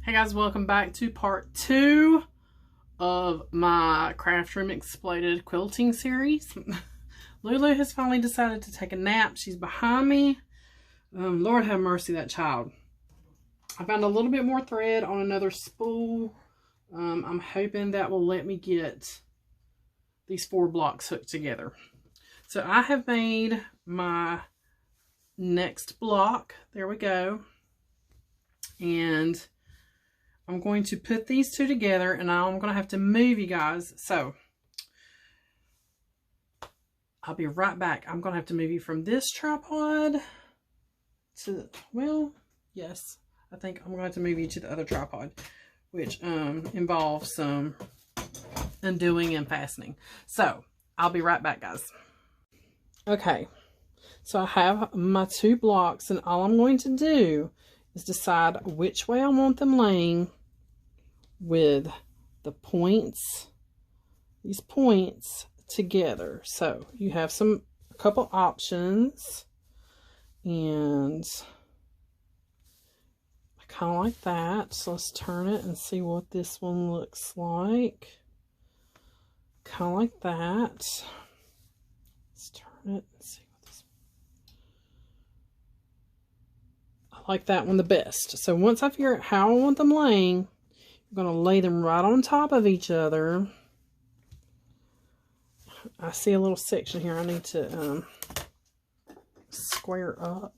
Hey guys, welcome back to part 2 of my Craft Room Exploded quilting series. Lulu has finally decided to take a nap. She's behind me. Lord have mercy, that child. I found a little bit more thread on another spool. I'm hoping that will let me get these 4 blocks hooked together. So I have made my next block. There we go. And I'm going to put these 2 together, and I'm going to have to move, you guys. So I'll be right back. I'm going to have to move you from this tripod to, well, yes, I think I'm going to have to move you to the other tripod, which involves some undoing and fastening. So I'll be right back, guys. Okay, so I have my 2 blocks, and all I'm going to do is decide which way I want them laying with the points, these points together. So you have a couple options, and I kind of like that. So let's turn it and see what this one looks like. Kind of like that. Let's turn it and see. Like that one the best. So once I figure out how I want them laying, I'm going to lay them right on top of each other. I see a little section here I need to square up.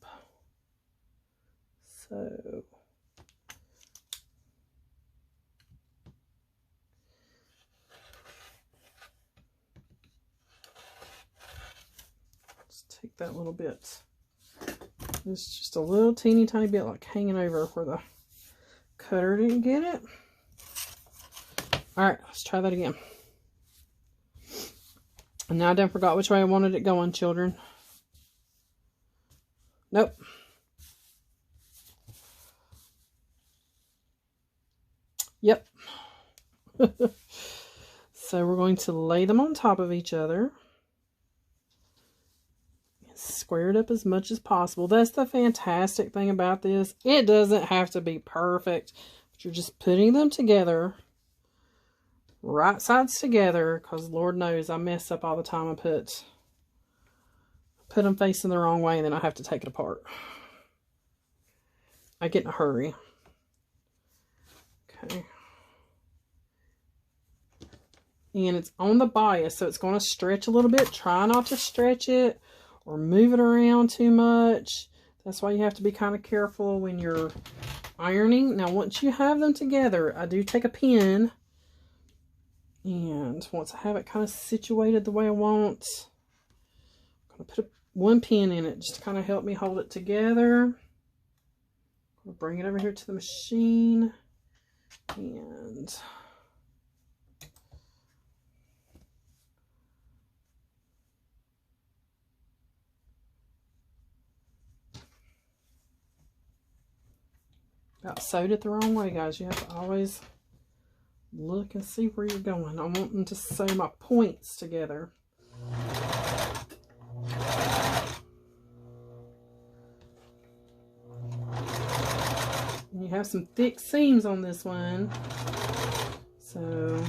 So let's take that little bit. It's just a little teeny tiny bit like hanging over where the cutter didn't get it. Alright, let's try that again. And now I done forgot which way I wanted it going, children. Nope. Yep. So we're going to lay them on top of each other. Square it up as much as possible. That's the fantastic thing about this. It doesn't have to be perfect, but you're just putting them together, right sides together, because Lord knows I mess up all the time. I put them facing the wrong way, and then I have to take it apart. I get in a hurry. Okay. And it's on the bias, so it's going to stretch a little bit. Try not to stretch it or move it around too much. That's why you have to be kind of careful when you're ironing. Now, once you have them together, I do take a pin, and once I have it kind of situated the way I want, I'm going to put one pin in it just to kind of help me hold it together. I'll bring it over here to the machine, and I sewed it the wrong way, guys. You have to always look and see where you're going. I'm wanting to sew my points together. And you have some thick seams on this one, so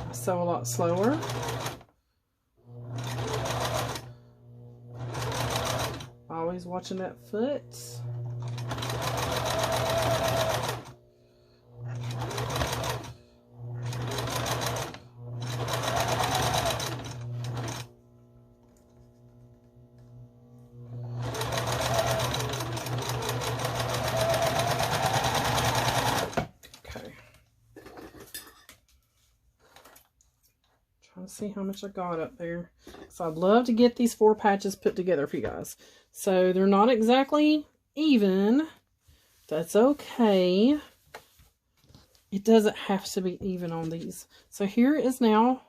I sew a lot slower. Always watching that foot. Trying to see how much I got up there. So I'd love to get these 4 patches put together for you guys. So they're not exactly even. That's okay. It doesn't have to be even on these. So here is now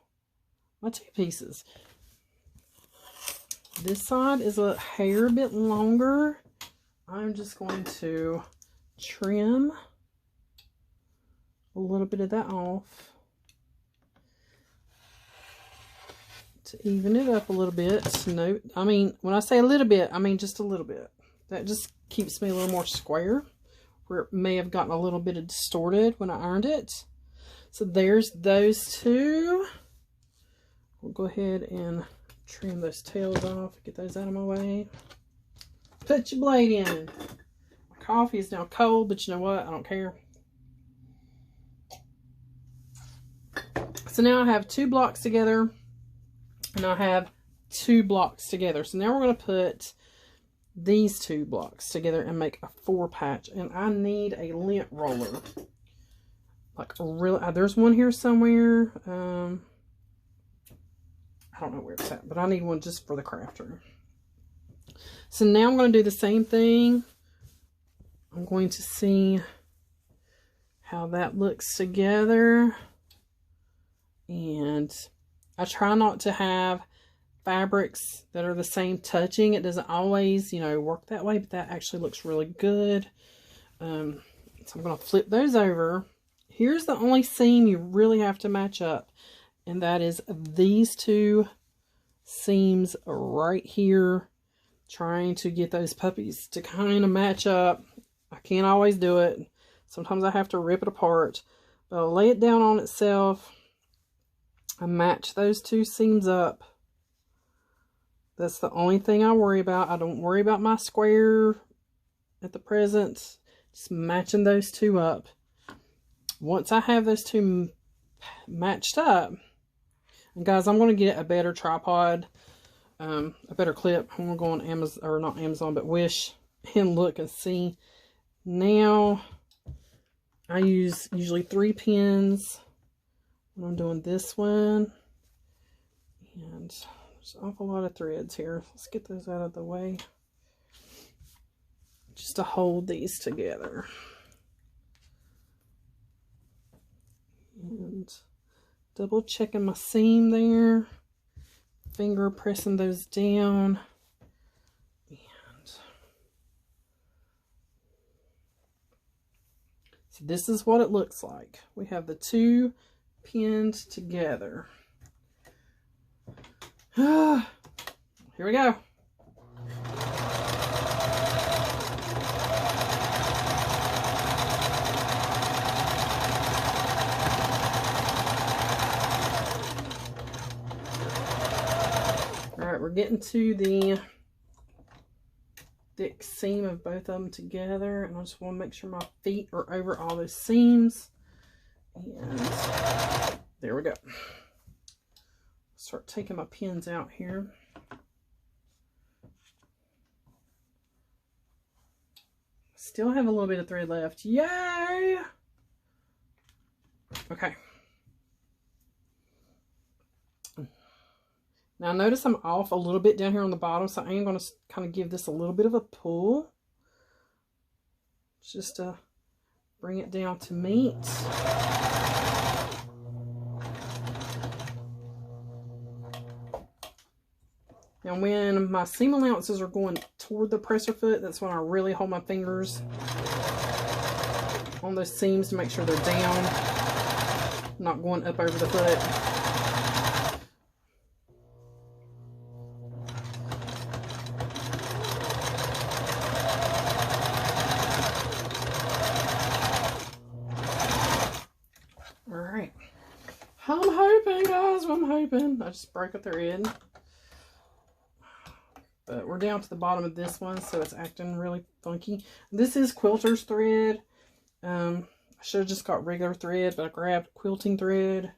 my 2 pieces. This side is a hair bit longer. I'm just going to trim a little bit of that off to even it up a little bit. No, I mean, when I say a little bit, I mean just a little bit. That just keeps me a little more square where it may have gotten a little bit of distorted when I ironed it. So there's those two. We'll go ahead and trim those tails off, get those out of my way. Put your blade in. My coffee is now cold, but you know what? I don't care. So now I have 2 blocks together, and I have 2 blocks together. So now we're going to put these 2 blocks together and make a 4 patch. And I need a lint roller. Like a real, there's one here somewhere. I don't know where it's at, but I need one just for the craft room. So now I'm going to do the same thing. I'm going to see how that looks together. And I try not to have fabrics that are the same touching. It doesn't always, you know, work that way, but that actually looks really good. So I'm going to flip those over. Here's the only seam you really have to match up, and that is these 2 seams right here. Trying to get those puppies to kind of match up. I can't always do it. Sometimes I have to rip it apart, but I'll lay it down on itself. I match those 2 seams up. That's the only thing I worry about. I don't worry about my square at the present. Just matching those 2 up. Once I have those 2 matched up, and guys, I'm going to get a better tripod, a better clip. I'm going to go on Amazon, or not Amazon, but Wish, and look and see. Now, I use usually 3 pins when I'm doing this one. And there's an awful lot of threads here. Let's get those out of the way. Just to hold these together. And double checking my seam there. Finger pressing those down. And so this is what it looks like. We have the 2 pinned together. Here we go. Alright, we're getting to the thick seam of both of them together, and I just want to make sure my feet are over all those seams. And there we go. Start taking my pins out here. Still have a little bit of thread left. Yay! Okay. Now notice I'm off a little bit down here on the bottom, so I am going to kind of give this a little bit of a pull. Just to bring it down to meet. Now when my seam allowances are going toward the presser foot, that's when I really hold my fingers on those seams to make sure they're down, not going up over the foot. Alright. I'm hoping, guys, I'm hoping. I just broke a thread. But we're down to the bottom of this one, so it's acting really funky. This is quilter's thread. I should have just got regular thread, but I grabbed quilting thread.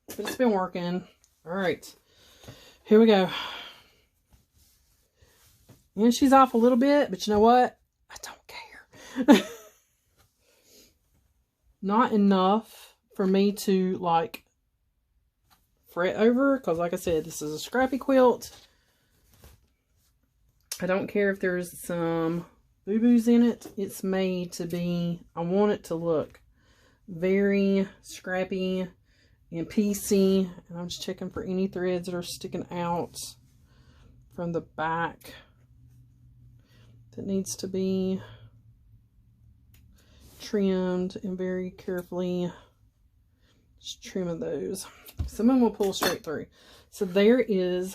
But it's been working. Alright. Here we go. And she's off a little bit, but you know what? I don't care. Not enough for me to, like, fret over. Because, like I said, this is a scrappy quilt. I don't care if there's some boo-boos in it. It's made to be, I want it to look very scrappy and piecey. And I'm just checking for any threads that are sticking out from the back that needs to be trimmed, and very carefully just trimming those. Some of them will pull straight through. So there is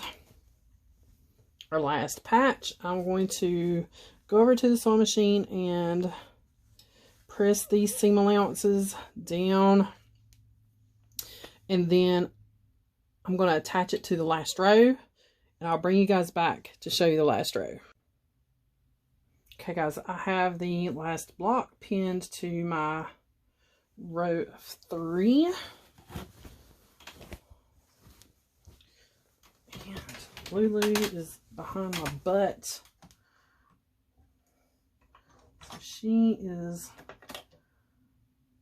our last patch. I'm going to go over to the sewing machine and press these seam allowances down, and then I'm going to attach it to the last row, and I'll bring you guys back to show you the last row. Okay guys, I have the last block pinned to my row of 3. And Lulu is behind my butt. So she is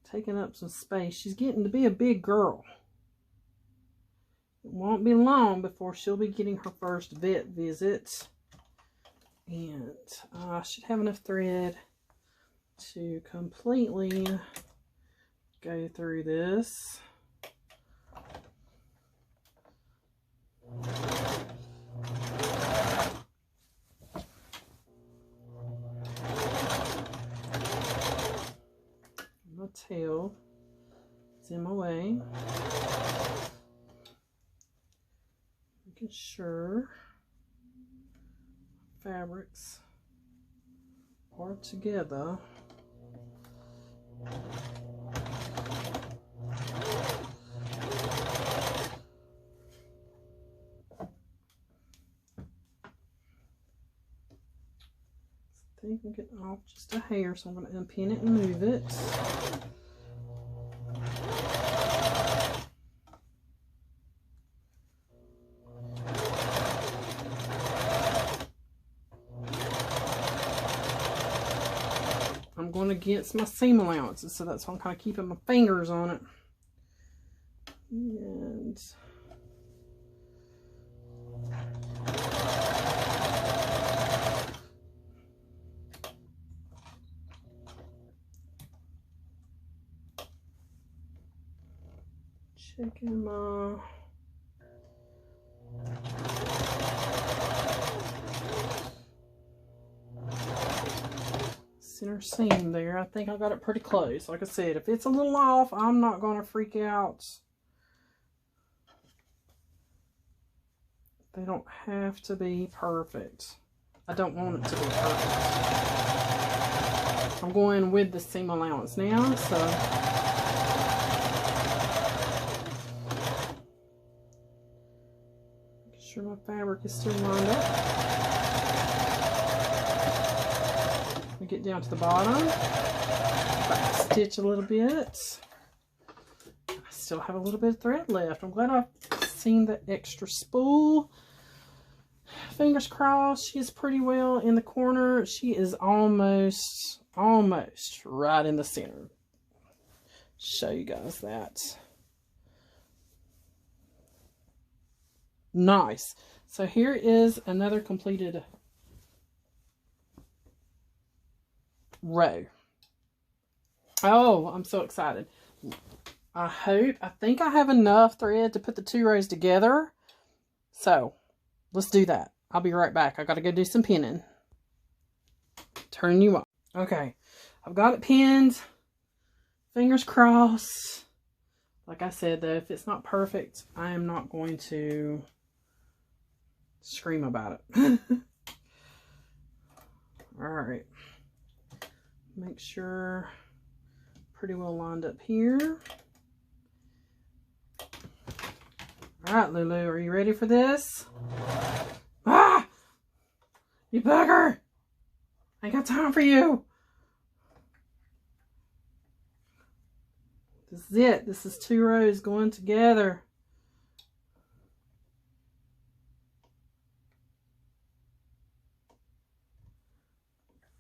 taking up some space. She's getting to be a big girl. It won't be long before she'll be getting her first vet visit. And I should have enough thread to completely go through this. My tail is in my way. Making sure fabrics are together. I think I'm getting off just a hair, so I'm going to unpin it and move it. I'm going against my seam allowances, so that's why I'm kind of keeping my fingers on it. And checking my center seam there. I think I got it pretty close. Like I said, if it's a little off, I'm not going to freak out. They don't have to be perfect. I don't want it to be perfect. I'm going with the seam allowance now, so make sure my fabric is still lined up. We get down to the bottom, back stitch a little bit. I still have a little bit of thread left. I'm glad I've seen the extra spool. Fingers crossed, she is pretty well in the corner. She is almost right in the center. Show you guys that. Nice. So here is another completed row. Oh, I'm so excited. I think I have enough thread to put the 2 rows together. So let's do that. I'll be right back. I got to go do some pinning. Turn you on. Okay, I've got it pinned. Fingers crossed. Like I said, though, if it's not perfect, I am not going to scream about it. All right. Make sure pretty well lined up here. All right, Lulu, are you ready for this? Ah! You bugger! I ain't got time for you. This is it. This is 2 rows going together.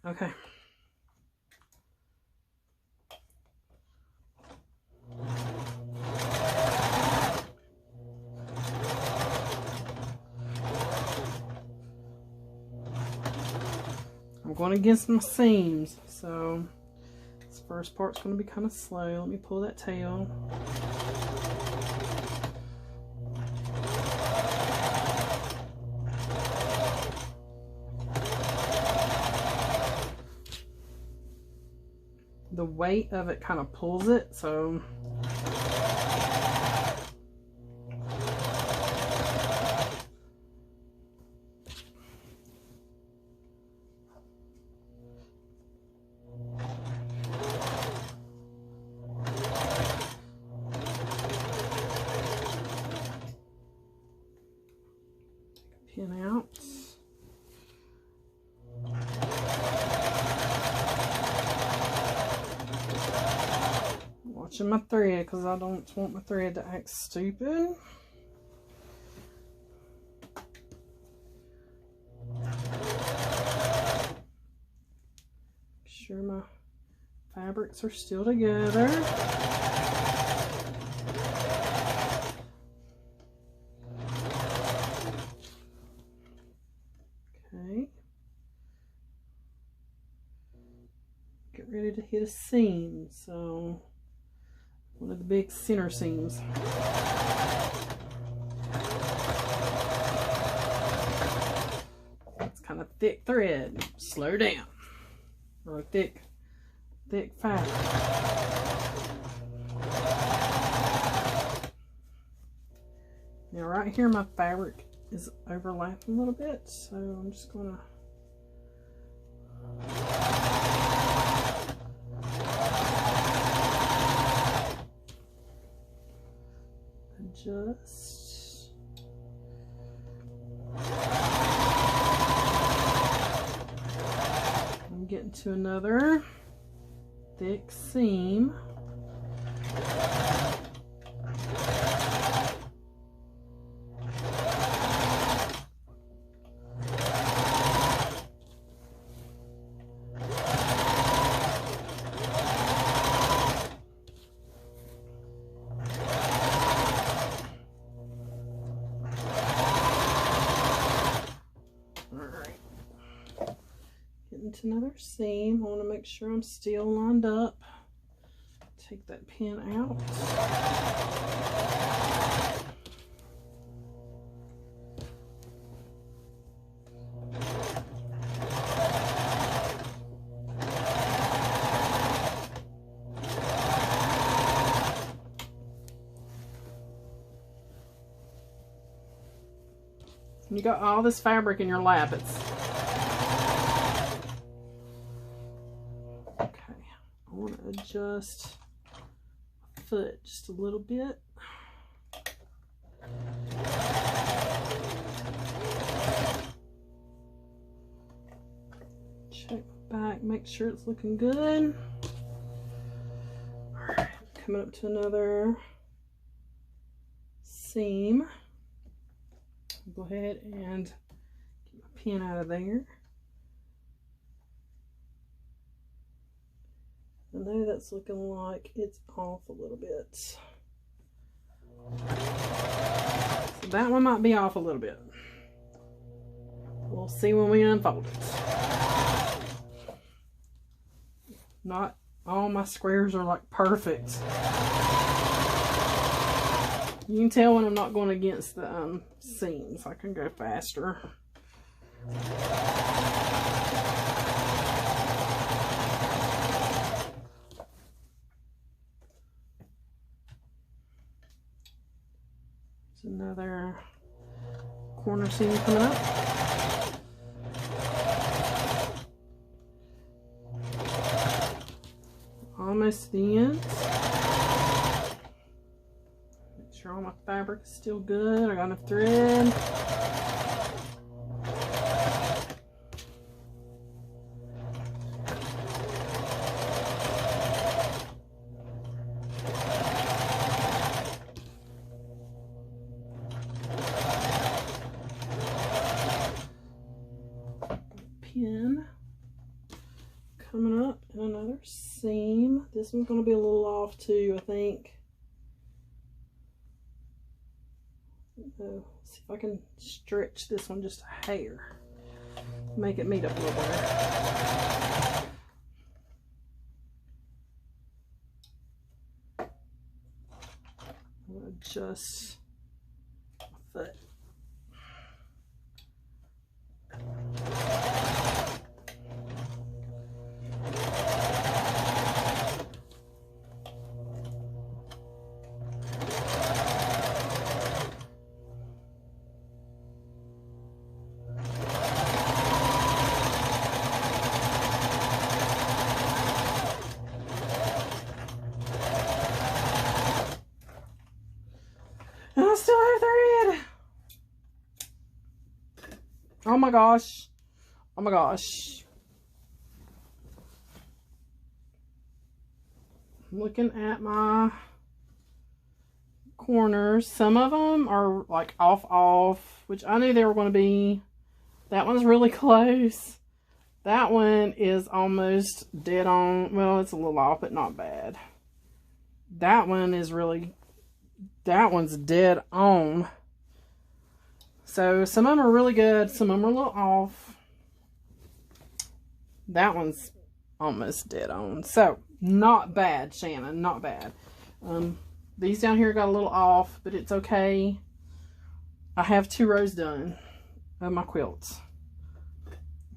Okay. I'm going against my seams, so this first part's going to be kind of slow. Let me pull that tail. The weight of it kind of pulls it, so Pin out. Watching my thread because I don't want my thread to act stupid. Make sure my fabrics are still together. Okay. Get ready to hit a seam. So one of the big center seams. It's kind of thick thread. Slow down. Or thick fabric. Now right here my fabric is overlapping a little bit, so I'm just gonna adjust. I'm getting to another thick seam. Another seam. I want to make sure I'm still lined up. Take that pin out. You got all this fabric in your lap. It's adjust my foot just a little bit. Check back, make sure it's looking good. Alright, coming up to another seam. Go ahead and get my pin out of there. I know that's looking like it's off a little bit. So that one might be off a little bit. We'll see when we unfold it. Not all my squares are like perfect. You can tell when I'm not going against the seams. I can go faster. Another corner seam coming up. Almost to the end. Make sure all my fabric is still good. I got enough thread. Pin coming up and another seam. This one's going to be a little off too, I think. Let's see if I can stretch this one just a hair, make it meet up a little better. I'm going to adjust my foot. And I still have thread. Oh my gosh. Oh my gosh. Looking at my corners. Some of them are like off, which I knew they were going to be. That one's really close. That one is almost dead on. Well, it's a little off, but not bad. That one is really, that one's dead on. So some of them are really good. Some of them are a little off. That one's almost dead on. So not bad, Shannon. Not bad. These down here got a little off, but it's okay. I have 2 rows done of my quilts.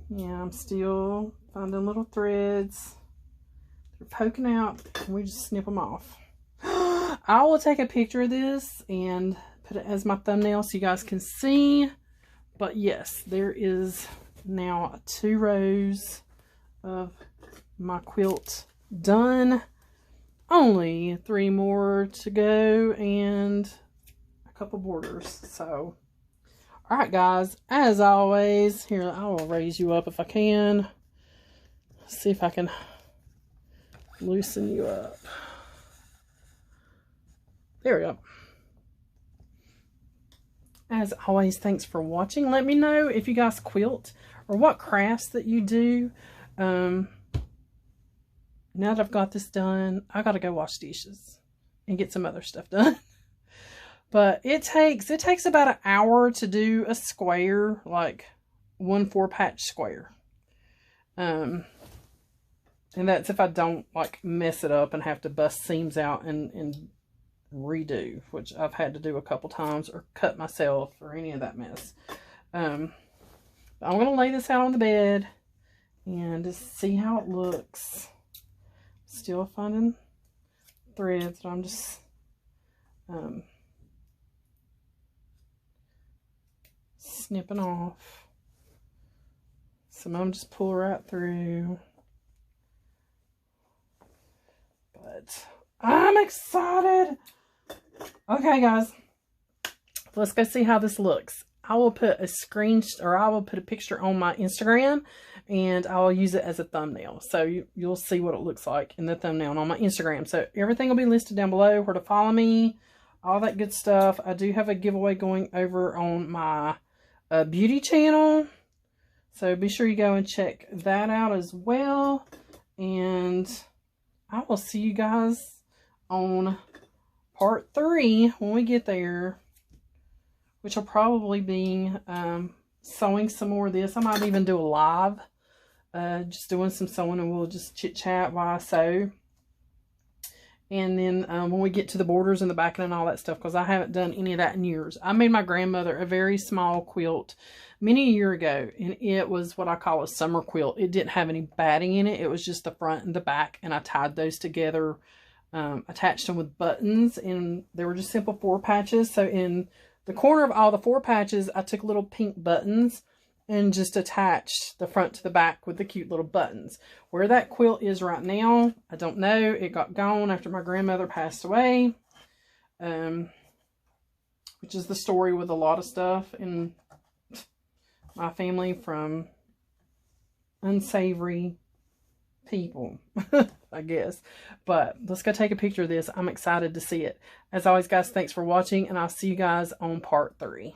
Yeah, I'm still finding little threads. They're poking out, and we just snip them off. I will take a picture of this and put it as my thumbnail so you guys can see. But yes, there is now 2 rows of my quilt done. Only 3 more to go and a couple borders. So, alright guys, as always, here, I will raise you up if I can. See if I can loosen you up. There we go. As always, thanks for watching. Let me know if you guys quilt or what crafts that you do. Now that I've got this done, I gotta go wash dishes and get some other stuff done. But it takes about an hour to do a square, like 1 4-patch square. And that's if I don't like mess it up and have to bust seams out and redo, which I've had to do a couple times, or cut myself, or any of that mess. I'm gonna lay this out on the bed and just see how it looks. Still finding threads that I'm just snipping off. Some of them just pull right through. But I'm excited. Okay, guys, let's go see how this looks. I will put a picture on my Instagram, and I'll use it as a thumbnail. So you'll see what it looks like in the thumbnail on my Instagram. So everything will be listed down below, where to follow me, all that good stuff. I do have a giveaway going over on my beauty channel. So be sure you go and check that out as well. And I will see you guys on part 3 when we get there, which will probably be sewing some more of this. I might even do a live, just doing some sewing, and we'll just chit chat while I sew. And then when we get to the borders and the backing and all that stuff, because I haven't done any of that in years. I made my grandmother a very small quilt many a year ago, and it was what I call a summer quilt. It didn't have any batting in it. It was just the front and the back, and I tied those together, attached them with buttons, and they were just simple 4 patches. So in the corner of all the 4 patches, I took little pink buttons and just attached the front to the back with the cute little buttons. Where that quilt is right now, I don't know. It got gone after my grandmother passed away, which is the story with a lot of stuff in my family from unsavory people, I guess. But let's go take a picture of this. I'm excited to see it. As always, guys, thanks for watching, and I'll see you guys on part 3.